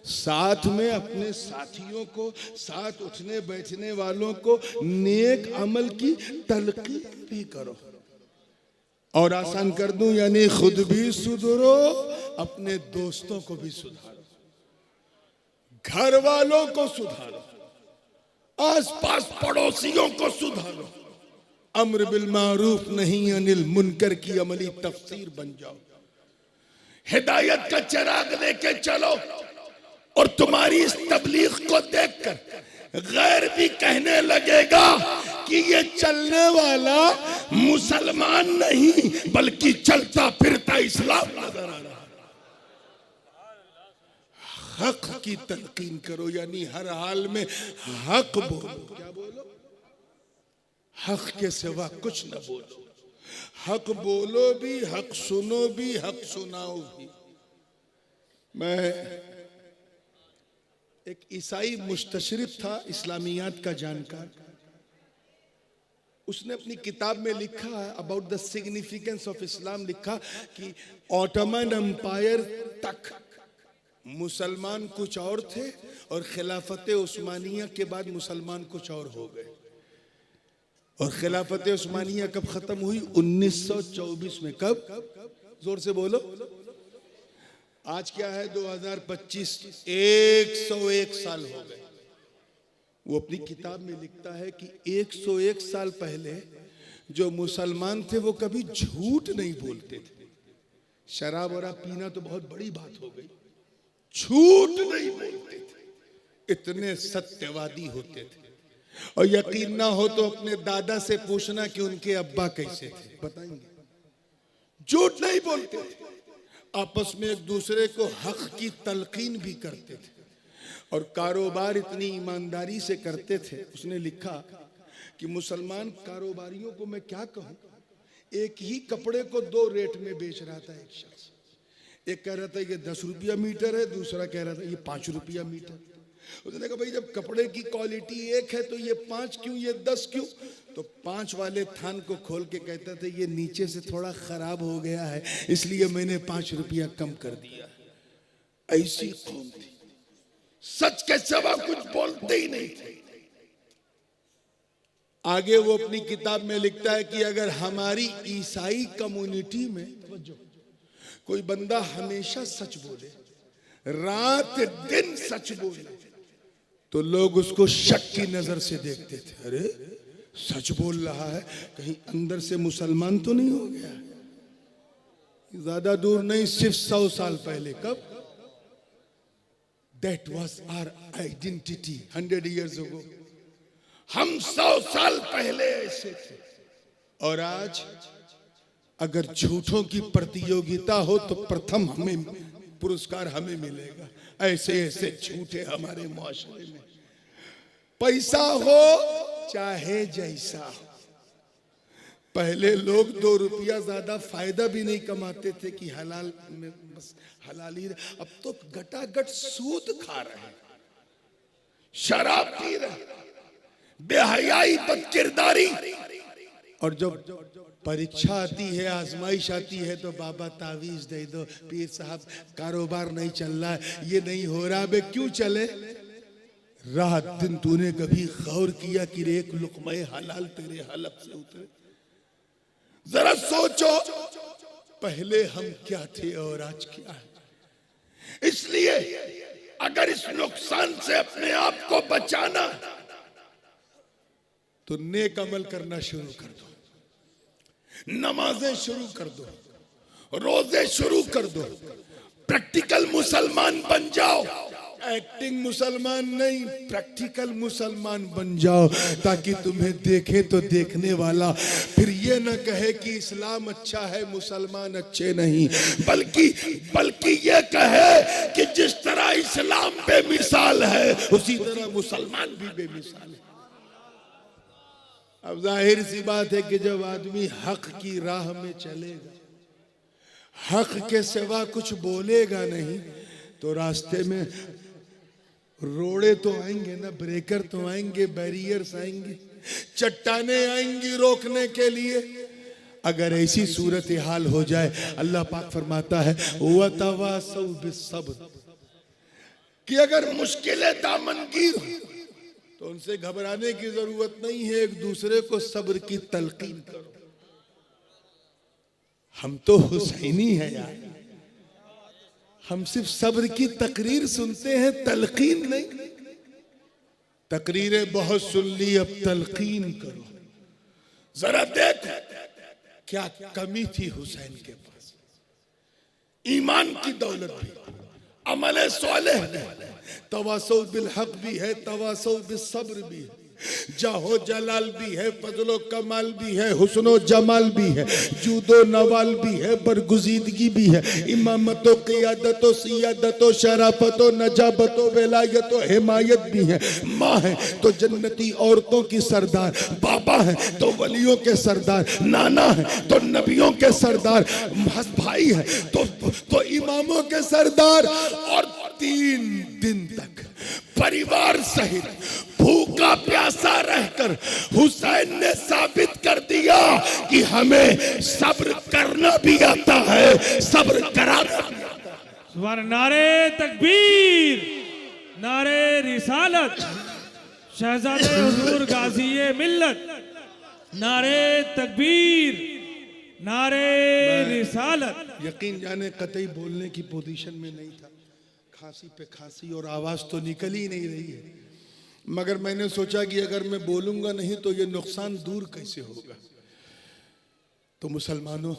साथ में अपने साथियों को, साथ उठने बैठने वालों को नेक अमल की तलकीन भी करो। और आसान कर दूं, यानी खुद भी सुधरो, अपने दोस्तों को भी सुधारो, घर वालों को सुधारो, आसपास पड़ोसियों को सुधारो। अम्र बिल मारूफ नहीं अनिल मुनकर की अमली तफसीर बन जाओ। हिदायत का चिराग लेके चलो, और तुम्हारी इस तबलीग को देखकर गैर भी कहने लगेगा कि ये चलने वाला मुसलमान नहीं बल्कि चलता फिरता इस्लाम नजर आ रहा है। हक की तलकीन करो, यानी हर हाल में हक बोलो। क्या बोलो? हक के सिवा कुछ न बोलो। हक बोलो भी, हक सुनो भी, हक सुनाओ भी। मैं एक ईसाई मुस्तशरिफ था, इस्लामियात का जानकार, उसने अपनी किताब में लिखा about the significance of Islam, लिखा कि ऑटोमन एम्पायर तक मुसलमान कुछ और थे और खिलाफत उस्मानिया के बाद मुसलमान कुछ और हो गए। और खिलाफत उस्मानिया कब खत्म हुई? 1924 में। कब? जोर से बोलो। आज क्या है? 2025, 101 साल हो गए। वो अपनी किताब में लिखता है कि 101 साल पहले जो मुसलमान थे वो कभी झूठ नहीं बोलते थे। शराब वराब पीना तो बहुत बड़ी बात हो गई, झूठ नहीं बोलते थे, इतने सत्यवादी होते थे। और यकीन ना हो तो अपने दादा से पूछना कि उनके अब्बा कैसे थे, बताएंगे। झूठ नहीं बोलते थे, आपस में एक दूसरे को हक की तलकीन भी करते थे, और कारोबार इतनी ईमानदारी से करते थे। उसने लिखा कि मुसलमान कारोबारियों को मैं क्या कहूं, एक ही कपड़े को 2 रेट में बेच रहा था एक शख्स। एक कह रहा था ये 10 रुपया मीटर है, दूसरा कह रहा था ये 5 रुपया मीटर। उसने कहा भाई जब कपड़े की क्वालिटी एक है तो ये 5 क्यों, ये 10 क्यों? तो 5 वाले थान को खोल के कहता था ये नीचे से थोड़ा खराब हो गया है इसलिए मैंने 5 रुपया कम कर दिया। ऐसी कौम थी, सच के सिवा कुछ बोलते ही नहीं थे। आगे वो अपनी किताब में लिखता है कि अगर हमारी ईसाई कम्युनिटी में कोई बंदा हमेशा सच बोले, रात दिन सच बोले, तो लोग उसको शक की नजर से देखते थे। अरे सच बोल रहा है, कहीं अंदर से मुसलमान तो नहीं हो गया? ज्यादा दूर नहीं, सिर्फ 100 साल पहले। कब? That was our identity 100 years ago. हम 100 साल पहले ऐसे थे। और आज अगर झूठों की प्रतियोगिता हो तो प्रथम हमें पुरस्कार हमें मिलेगा। ऐसे ऐसे झूठे हमारे मुआशरे में। पैसा हो चाहे जैसा हो, पहले लोग 2 रुपया ज्यादा फायदा भी नहीं कमाते थे कि हलाल में बस हलाली। अब तो गटागट सूद खा रहे हैं, शराब पी रहे, बेहयाई, बदकिरदारी। और जब परीक्षा आती है, आजमाइश आती है, तो बाबा तावीज दे दो, पीर साहब कारोबार नहीं चल रहा है, ये नहीं हो रहा। बे क्यों चले? रात दिन तूने कभी गौर किया कि एक लुक़्मा हलाल तेरे हलक से उतरे? जरा सोचो, पहले हम क्या थे और आज क्या है। इसलिए अगर इस नुकसान से अपने आप को बचाना, तो नेक अमल करना शुरू कर दो, नमाजें शुरू कर दो, रोजे शुरू कर दो, प्रैक्टिकल मुसलमान बन जाओ। एक्टिंग मुसलमान नहीं, प्रैक्टिकल मुसलमान बन जाओ, ताकि तुम्हें देखे तो देखने वाला फिर ये न कहे कि इस्लाम अच्छा है, मुसलमान अच्छे नहीं, बल्कि ये कहे कि जिस तरह इस्लाम बेमिसाल है, उसी तरह मुसलमान भी बेमिसाल है। अब जाहिर सी बात है कि जब आदमी हक की राह में चलेगा, हक के सिवा कुछ बोलेगा नहीं, तो रास्ते में रोड़े तो आएंगे ना, ब्रेकर तो आएंगे, बैरियर्स आएंगे, चट्टाने आएंगी रोकने के लिए। अगर ऐसी सूरत हाल हो जाए, अल्लाह पाक फरमाता है वतवासौ बिस्सब्र, कि अगर मुश्किलें दामनगीर हो तो उनसे घबराने की जरूरत नहीं है, एक दूसरे को सब्र की तलकीन करो। हम तो हुसैनी है यार, हम सिर्फ सब्र की तकरीर सुनते हैं, तलकीन नहीं। तकरीरें बहुत सुन ली, अब तलकीन करो। जरा देख क्या कमी थी हुसैन के पास, ईमान की दौलत भी, अमल सालेह भी, तवासौ बिल हक भी है, तवासौ बिस सब्र भी है, जाहो जलाल भी है, फजलो कमाल भी है, हुस्नो जमाल भी है, जूदो नवाल भी है, बरगुजीदगी भी है, इमामतो क़ियादतो सियादतो शराफतो नजाबतो विलायतो हिमायत भी है। माँ है तो जन्नती औरतों की सरदार, बाबा है तो वलियों के सरदार, नाना है तो नबियों के सरदार, भाई है तो इमामों के सरदार। और 3 दिन तक परिवार सहित भूखा प्यासा रहकर हुसैन ने साबित कर दिया कि हमें सब्र करना भी आता है, सब्र कराना भी आता है। सुभान नारे तकबीर, नारे रिसालत, शहजादे हुजूर गाज़ी मिल्लत, नारे तकबीर, नारे रिसालत। यकीन जाने कतई बोलने की पोजीशन में नहीं था, खांसी पे खांसी और आवाज तो निकल ही नहीं रही है, मगर मैंने सोचा कि अगर मैं बोलूंगा नहीं तो ये नुकसान दूर कैसे होगा। तो मुसलमानों,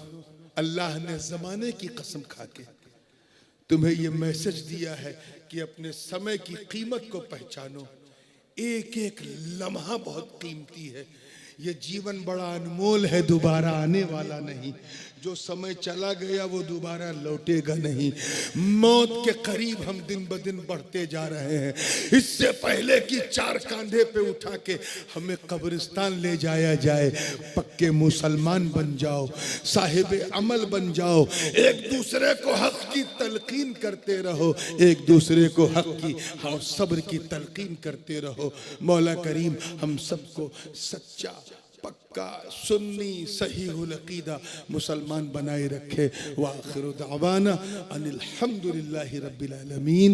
अल्लाह ने जमाने की कसम खाके तुम्हें ये मैसेज दिया है कि अपने समय की कीमत को पहचानो। एक एक लम्हा बहुत कीमती है, ये जीवन बड़ा अनमोल है, दोबारा आने वाला नहीं। जो समय चला गया वो दोबारा लौटेगा नहीं। मौत के करीब हम दिन ब दिन बढ़ते जा रहे हैं। इससे पहले कि 4 कांधे पे उठा के हमें कब्रिस्तान ले जाया जाए, पक्के मुसलमान बन जाओ, साहिब अमल बन जाओ, एक दूसरे को हक की तलकीन करते रहो, एक दूसरे को हक की और सब्र की तलकीन करते रहो। मौला करीम हम सबको सच्चा, पक्का, सुन्नी, सहीहुल अकीदा मुसलमान बनाए रखे। व आखिरु दावाना अनिल हम्दुलिल्लाहि रब्बिल आलमीन।